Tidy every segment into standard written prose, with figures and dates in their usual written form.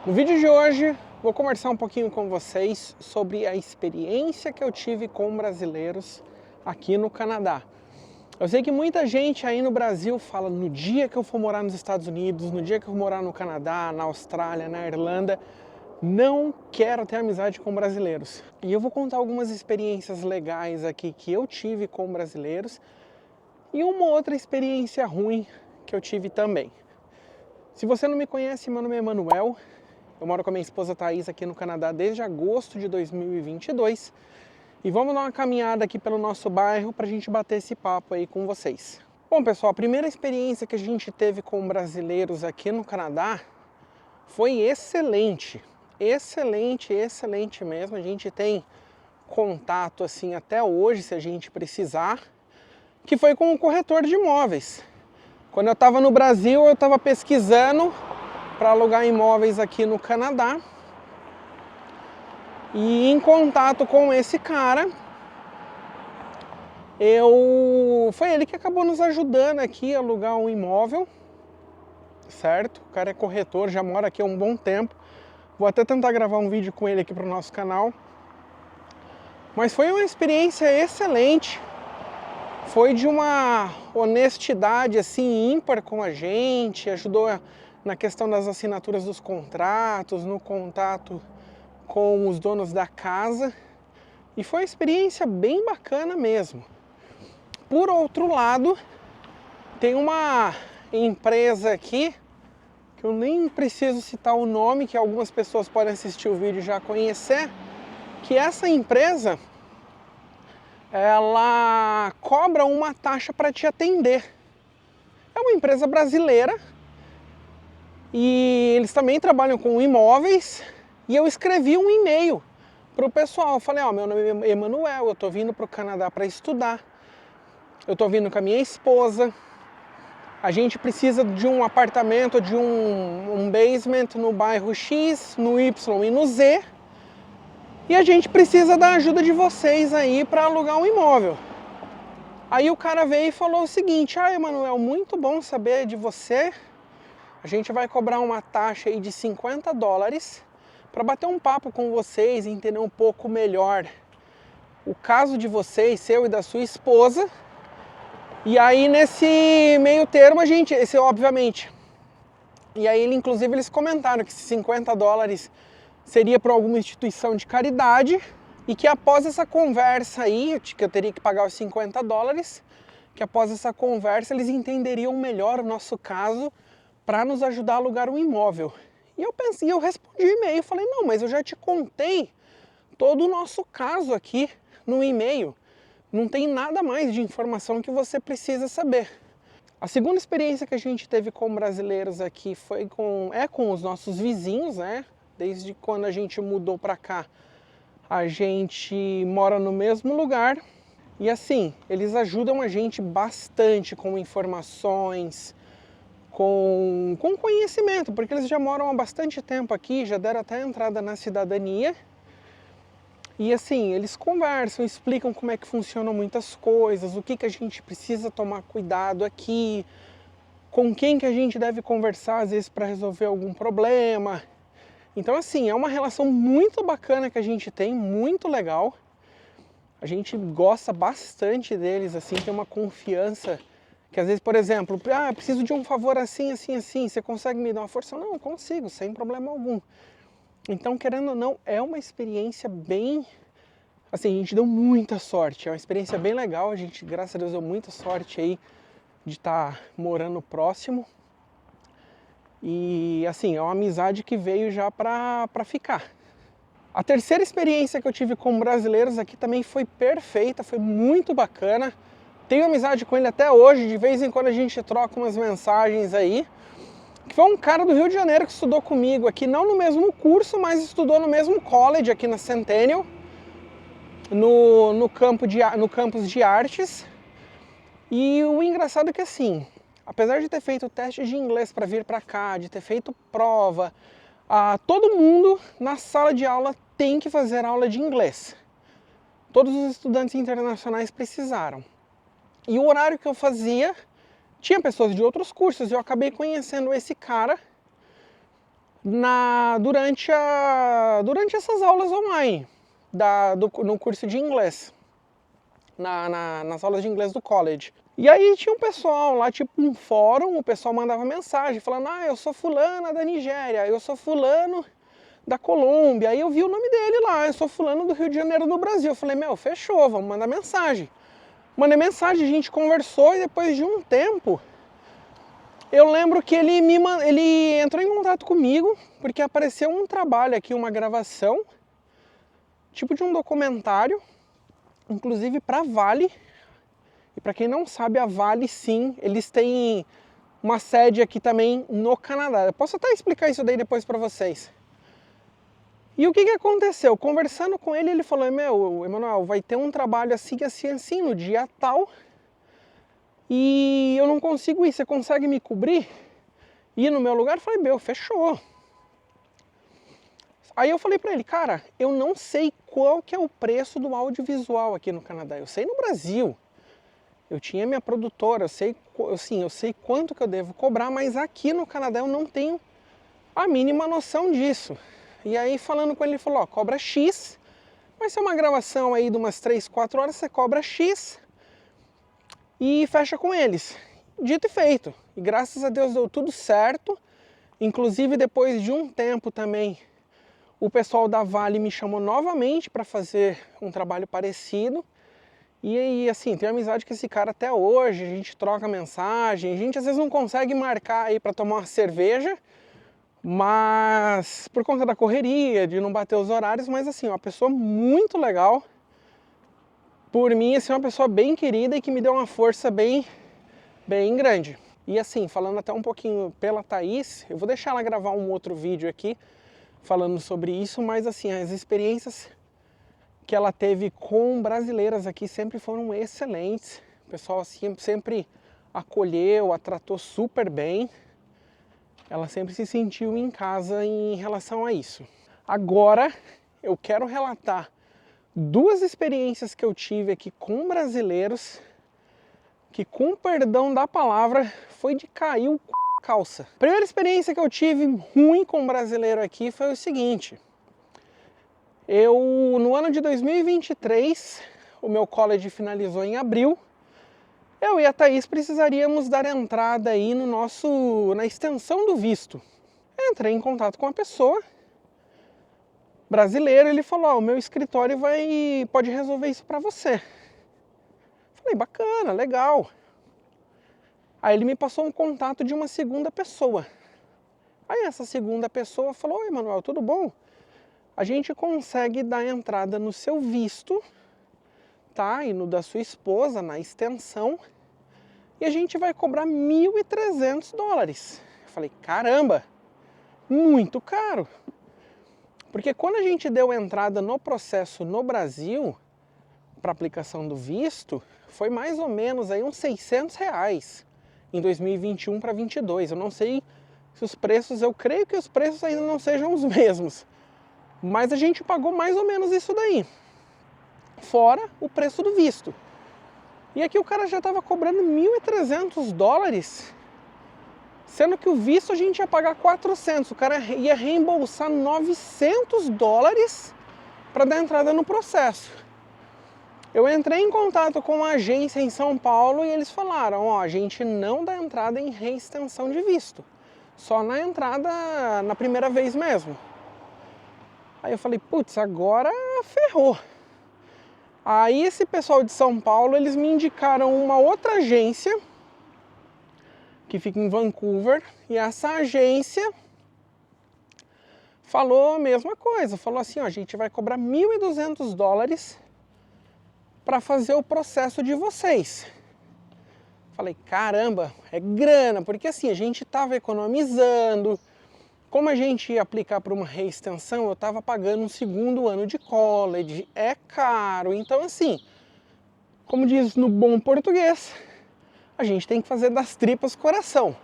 No vídeo de hoje, vou conversar um pouquinho com vocês sobre a experiência que eu tive com brasileiros aqui no Canadá. Eu sei que muita gente aí no Brasil fala, no dia que eu for morar nos Estados Unidos, no dia que eu for morar no Canadá, na Austrália, na Irlanda, não quero ter amizade com brasileiros. E eu vou contar algumas experiências legais aqui que eu tive com brasileiros e uma outra experiência ruim que eu tive também. Se você não me conhece, meu nome é Emanuel. Eu moro com a minha esposa Thaís aqui no Canadá desde agosto de 2022 e vamos dar uma caminhada aqui pelo nosso bairro para a gente bater esse papo aí com vocês. Bom pessoal, a primeira experiência que a gente teve com brasileiros aqui no Canadá foi excelente, excelente mesmo. A gente tem contato assim até hoje se a gente precisar, que foi com o corretor de imóveis. Quando eu estava no Brasil, eu estava pesquisando para alugar imóveis aqui no Canadá e em contato com esse cara, foi ele que acabou nos ajudando aqui a alugar um imóvel, certo? O cara é corretor, já mora aqui há um bom tempo, vou até tentar gravar um vídeo com ele aqui para o nosso canal, mas foi uma experiência excelente, foi de uma honestidade assim ímpar com a gente, ajudou na questão das assinaturas dos contratos, no contato com os donos da casa, e foi uma experiência bem bacana mesmo. Por outro lado, tem uma empresa aqui, que eu nem preciso citar o nome, que algumas pessoas podem assistir o vídeo e já conhecer, que essa empresa, ela cobra uma taxa para te atender. É uma empresa brasileira, e eles também trabalham com imóveis, e eu escrevi um e-mail para o pessoal. Eu falei, meu nome é Emanuel, eu estou vindo para o Canadá para estudar, eu estou vindo com a minha esposa, a gente precisa de um apartamento, de um basement no bairro X, no Y e no Z, e a gente precisa da ajuda de vocês aí para alugar um imóvel. Aí o cara veio e falou o seguinte, Emanuel, muito bom saber de você. A gente vai cobrar uma taxa aí de $50 para bater um papo com vocês e entender um pouco melhor o caso de vocês, seu e da sua esposa. E aí nesse meio termo obviamente. E aí eles comentaram que esses $50 seria para alguma instituição de caridade e que após essa conversa aí, que eu teria que pagar os $50, que após essa conversa eles entenderiam melhor o nosso caso para nos ajudar a alugar um imóvel. E eu respondi o e-mail, falei, não, mas eu já te contei todo o nosso caso aqui no e-mail. Não tem nada mais de informação que você precisa saber. A segunda experiência que a gente teve com brasileiros aqui foi com os nossos vizinhos, né? Desde quando a gente mudou para cá, a gente mora no mesmo lugar. E assim, eles ajudam a gente bastante com informações, com conhecimento, porque eles já moram há bastante tempo aqui, já deram até entrada na cidadania. E assim, eles conversam, explicam como é que funcionam muitas coisas, o que a gente precisa tomar cuidado aqui, com quem que a gente deve conversar às vezes para resolver algum problema. Então assim, é uma relação muito bacana que a gente tem, muito legal. A gente gosta bastante deles, assim, tem uma confiança que às vezes, por exemplo, preciso de um favor assim, você consegue me dar uma força? Não, eu consigo, sem problema algum. Então, querendo ou não, é uma experiência bem... Assim, a gente deu muita sorte, é uma experiência bem legal, a gente, graças a Deus, deu muita sorte aí de estar morando próximo. E, assim, é uma amizade que veio já pra ficar. A terceira experiência que eu tive com brasileiros aqui também foi perfeita, foi muito bacana. Tenho amizade com ele até hoje, de vez em quando a gente troca umas mensagens aí. Que foi um cara do Rio de Janeiro que estudou comigo aqui, não no mesmo curso, mas estudou no mesmo college aqui na Centennial, no campus de artes. E o engraçado é que assim, apesar de ter feito teste de inglês para vir para cá, de ter feito prova, todo mundo na sala de aula tem que fazer aula de inglês. Todos os estudantes internacionais precisaram. E o horário que eu fazia, tinha pessoas de outros cursos, e eu acabei conhecendo esse cara durante essas aulas online, no curso de inglês, nas aulas de inglês do college. E aí tinha um pessoal lá, tipo um fórum, o pessoal mandava mensagem falando: ah, eu sou fulana da Nigéria, eu sou fulano da Colômbia. Aí eu vi o nome dele lá, eu sou fulano do Rio de Janeiro, do Brasil. Eu falei: meu, fechou, vamos mandar mensagem. Mandei mensagem, a gente conversou, e depois de um tempo, eu lembro que ele entrou em contato comigo, porque apareceu um trabalho aqui, uma gravação, tipo de um documentário, inclusive para Vale. E para quem não sabe, a Vale, sim, eles têm uma sede aqui também no Canadá. Eu posso até explicar isso daí depois para vocês. E o que aconteceu? Conversando com ele, ele falou: meu, Emanuel, vai ter um trabalho assim, assim, assim, no dia tal, e eu não consigo ir, você consegue me cobrir? Ir no meu lugar? Eu falei: meu, fechou. Aí eu falei pra ele: cara, eu não sei qual que é o preço do audiovisual aqui no Canadá, eu sei no Brasil. Eu tinha minha produtora, eu sei quanto que eu devo cobrar, mas aqui no Canadá eu não tenho a mínima noção disso. E aí falando com ele, ele falou: ó, cobra X, vai ser uma gravação aí de umas 3, 4 horas, você cobra X e fecha com eles. Dito e feito. E graças a Deus deu tudo certo. Inclusive depois de um tempo também, o pessoal da Vale me chamou novamente para fazer um trabalho parecido. E aí, assim, tenho amizade com esse cara até hoje, a gente troca mensagem, a gente às vezes não consegue marcar aí para tomar uma cerveja, mas por conta da correria, de não bater os horários, mas assim, uma pessoa muito legal. Por mim, assim, uma pessoa bem querida e que me deu uma força bem grande. E assim, falando até um pouquinho pela Thaís, eu vou deixar ela gravar um outro vídeo aqui falando sobre isso, mas assim, as experiências que ela teve com brasileiras aqui sempre foram excelentes. O pessoal assim, sempre acolheu, a tratou super bem. Ela sempre se sentiu em casa em relação a isso. Agora, eu quero relatar 2 experiências que eu tive aqui com brasileiros, que, com perdão da palavra, foi de cair o c... calça. A primeira experiência que eu tive ruim com brasileiro aqui foi o seguinte: no ano de 2023, o meu college finalizou em abril, eu e a Thaís precisaríamos dar entrada aí na extensão do visto. Entrei em contato com a pessoa, brasileiro, ele falou: ó, o meu escritório pode resolver isso para você. Falei: bacana, legal. Aí ele me passou um contato de uma segunda pessoa. Aí essa segunda pessoa falou: oi, Emanuel, tudo bom? A gente consegue dar entrada no seu visto, tá? E no da sua esposa, na extensão, e a gente vai cobrar $1.300. Eu falei: caramba, muito caro. Porque quando a gente deu entrada no processo no Brasil, para aplicação do visto, foi mais ou menos aí uns R$600 em 2021 para 2022. Eu não sei se os preços, eu creio que os preços ainda não sejam os mesmos. Mas a gente pagou mais ou menos isso daí, fora o preço do visto. E aqui o cara já estava cobrando $1.300, sendo que o visto a gente ia pagar 400. O cara ia reembolsar $900 para dar entrada no processo. Eu entrei em contato com uma agência em São Paulo e eles falaram: ó, a gente não dá entrada em reextensão de visto, só na entrada na primeira vez mesmo. Aí eu falei: putz, agora ferrou. Aí esse pessoal de São Paulo, eles me indicaram uma outra agência que fica em Vancouver, e essa agência falou a mesma coisa, falou assim: ó, a gente vai cobrar $1.200 para fazer o processo de vocês. Falei: caramba, é grana, porque assim, a gente estava economizando. Como a gente ia aplicar para uma reextensão, eu estava pagando um segundo ano de college, é caro. Então assim, como diz no bom português, a gente tem que fazer das tripas coração.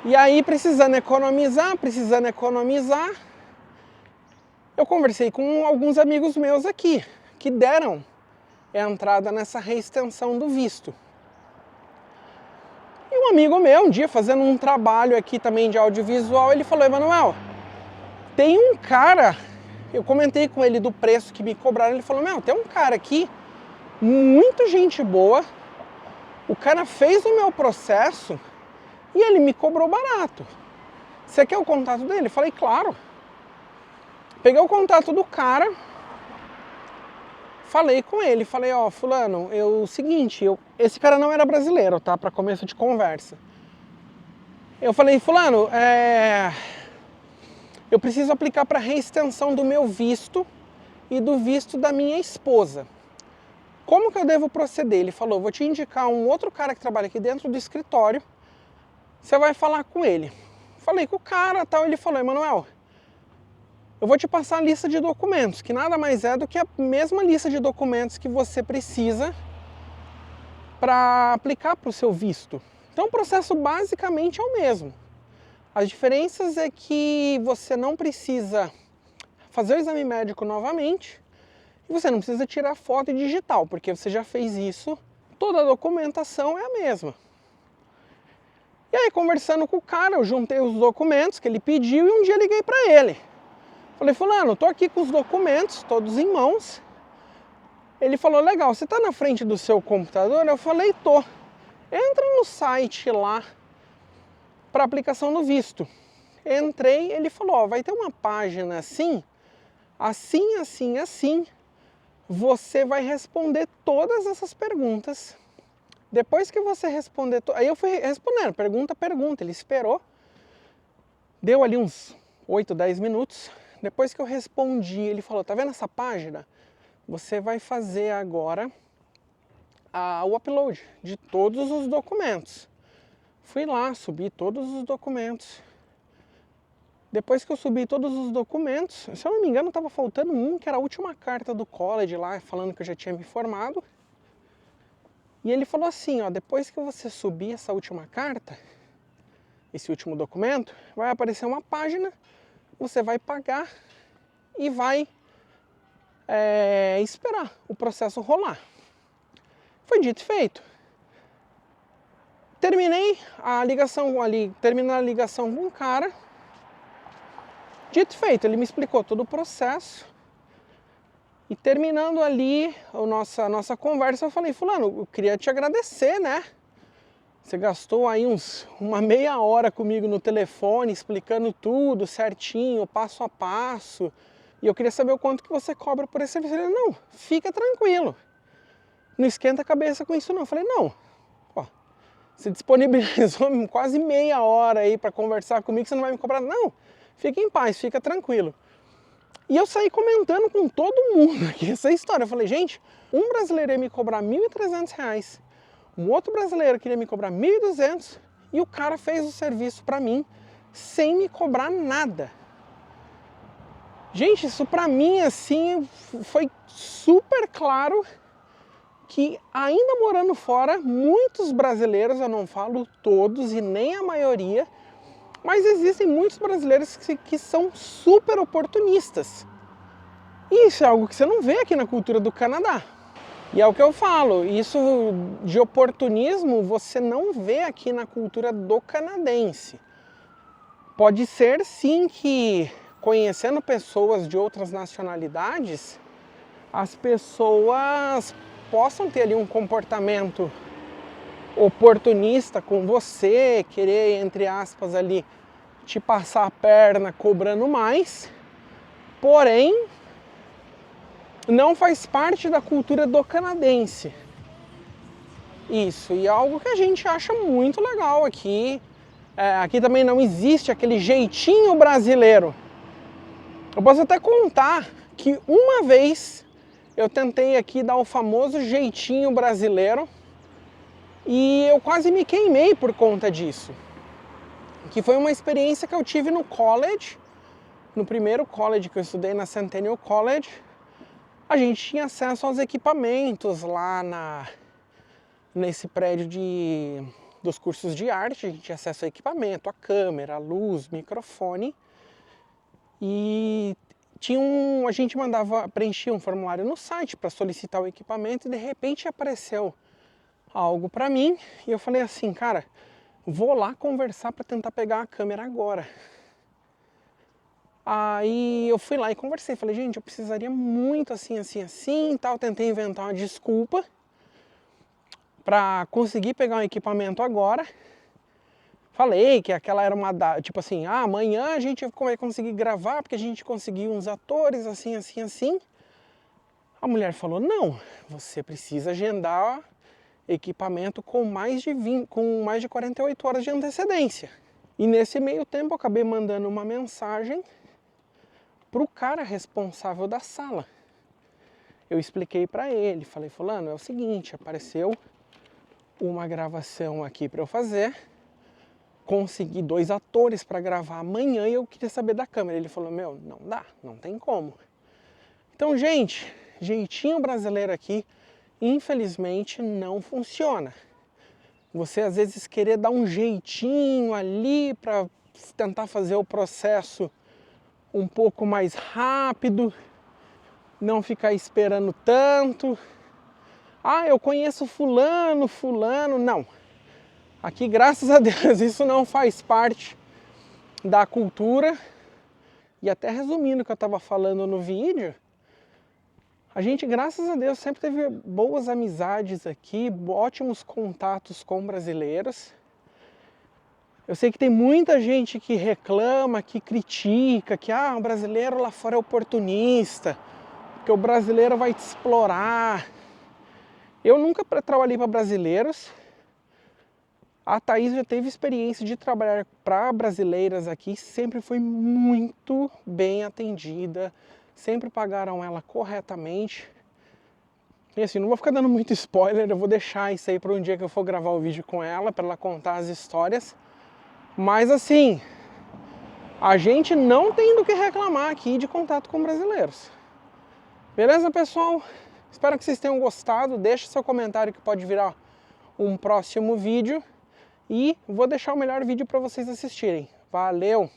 E aí, precisando economizar, eu conversei com alguns amigos meus aqui, que deram entrada nessa reextensão do visto. E um amigo meu, um dia fazendo um trabalho aqui também de audiovisual, ele falou: Emanuel, tem um cara, eu comentei com ele do preço que me cobraram, ele falou: meu, tem um cara aqui, muito gente boa, o cara fez o meu processo e ele me cobrou barato. Você quer o contato dele? Eu falei: claro. Peguei o contato do cara, falei com ele, falei: ó, fulano, o seguinte, esse cara não era brasileiro, tá? Pra começo de conversa. Eu falei: fulano, eu preciso aplicar para reextensão do meu visto e do visto da minha esposa. Como que eu devo proceder? Ele falou: vou te indicar um outro cara que trabalha aqui dentro do escritório, você vai falar com ele. Falei com o cara, tal, ele falou: Emanuel, eu vou te passar a lista de documentos, que nada mais é do que a mesma lista de documentos que você precisa para aplicar para o seu visto. Então o processo basicamente é o mesmo. As diferenças é que você não precisa fazer o exame médico novamente e você não precisa tirar foto e digital, porque você já fez isso, toda a documentação é a mesma. E aí, conversando com o cara, eu juntei os documentos que ele pediu e um dia liguei para ele. Falei: fulano, tô aqui com os documentos, todos em mãos. Ele falou: legal, você tá na frente do seu computador? Eu falei: tô. Entra no site lá para aplicação do visto. Entrei, ele falou: ó, vai ter uma página assim, assim, assim, assim. Você vai responder todas essas perguntas. Depois que você responder... Aí eu fui respondendo, pergunta a pergunta. Ele esperou. Deu ali uns 8, 10 minutos. Depois que eu respondi, ele falou: tá vendo essa página? Você vai fazer agora o upload de todos os documentos. Fui lá, subi todos os documentos. Depois que eu subi todos os documentos, se eu não me engano, estava faltando um, que era a última carta do college lá, falando que eu já tinha me formado. E ele falou assim: ó, depois que você subir essa última carta, esse último documento, vai aparecer uma página, você vai pagar e vai esperar o processo rolar. Foi dito e feito. Terminei a ligação ali, terminei a ligação com o cara. Dito e feito, ele me explicou todo o processo. E terminando ali a nossa conversa, eu falei: fulano, eu queria te agradecer, né? Você gastou aí uma meia hora comigo no telefone, explicando tudo certinho, passo a passo. E eu queria saber o quanto que você cobra por esse serviço. Ele: não, fica tranquilo. Não esquenta a cabeça com isso não. Eu falei: não, ó, você disponibilizou quase meia hora aí para conversar comigo, você não vai me cobrar? Não, fica em paz, fica tranquilo. E eu saí comentando com todo mundo aqui essa história. Eu falei: gente, um brasileiro ia me cobrar R$1.300, um outro brasileiro queria me cobrar R$1.200 e o cara fez o serviço para mim sem me cobrar nada. Gente, isso para mim assim foi super claro que, ainda morando fora, muitos brasileiros, eu não falo todos e nem a maioria, mas existem muitos brasileiros que são super oportunistas. E isso é algo que você não vê aqui na cultura do Canadá. E é o que eu falo, isso de oportunismo você não vê aqui na cultura do canadense. Pode ser sim que, conhecendo pessoas de outras nacionalidades, as pessoas possam ter ali um comportamento oportunista com você, querer, entre aspas, ali, te passar a perna cobrando mais, porém, não faz parte da cultura do canadense. Isso, e é algo que a gente acha muito legal aqui. Aqui também não existe aquele jeitinho brasileiro. Eu posso até contar que uma vez eu tentei aqui dar o famoso jeitinho brasileiro e eu quase me queimei por conta disso. Que foi uma experiência que eu tive no college, no primeiro college que eu estudei, na Centennial College. A gente tinha acesso aos equipamentos lá nesse prédio dos cursos de arte. A gente tinha acesso ao equipamento, a câmera, a luz, microfone. E a gente preenchia um formulário no site para solicitar o equipamento e de repente apareceu algo para mim e eu falei assim: cara, Vou lá conversar para tentar pegar a câmera agora. Aí eu fui lá e conversei, falei, gente, eu precisaria muito assim, assim, assim, tal. Tentei inventar uma desculpa para conseguir pegar um equipamento agora. Falei que aquela era uma data, tipo assim, amanhã a gente vai conseguir gravar porque a gente conseguiu uns atores, assim, assim, assim. A mulher falou, não, você precisa agendar equipamento com mais de 48 horas de antecedência. E nesse meio tempo eu acabei mandando uma mensagem pro cara responsável da sala. Eu expliquei para ele, falei, fulano, é o seguinte, apareceu uma gravação aqui para eu fazer, consegui 2 atores para gravar amanhã e eu queria saber da câmera. Ele falou, meu, não dá, não tem como. Então, gente, jeitinho brasileiro aqui, infelizmente, não funciona. Você às vezes querer dar um jeitinho ali para tentar fazer o processo um pouco mais rápido, não ficar esperando tanto. Eu conheço fulano, não. Aqui, graças a Deus, isso não faz parte da cultura. E até resumindo o que eu estava falando no vídeo, a gente, graças a Deus, sempre teve boas amizades aqui, ótimos contatos com brasileiros. Eu sei que tem muita gente que reclama, que critica, que o brasileiro lá fora é oportunista, que o brasileiro vai te explorar. Eu nunca trabalhei para brasileiros. A Thaís já teve experiência de trabalhar para brasileiras aqui, sempre foi muito bem atendida, sempre pagaram ela corretamente. E assim, não vou ficar dando muito spoiler, eu vou deixar isso aí para um dia que eu for gravar o vídeo com ela, para ela contar as histórias. Mas assim, a gente não tem do que reclamar aqui de contato com brasileiros. Beleza, pessoal? Espero que vocês tenham gostado. Deixe seu comentário que pode virar um próximo vídeo. E vou deixar o melhor vídeo para vocês assistirem. Valeu!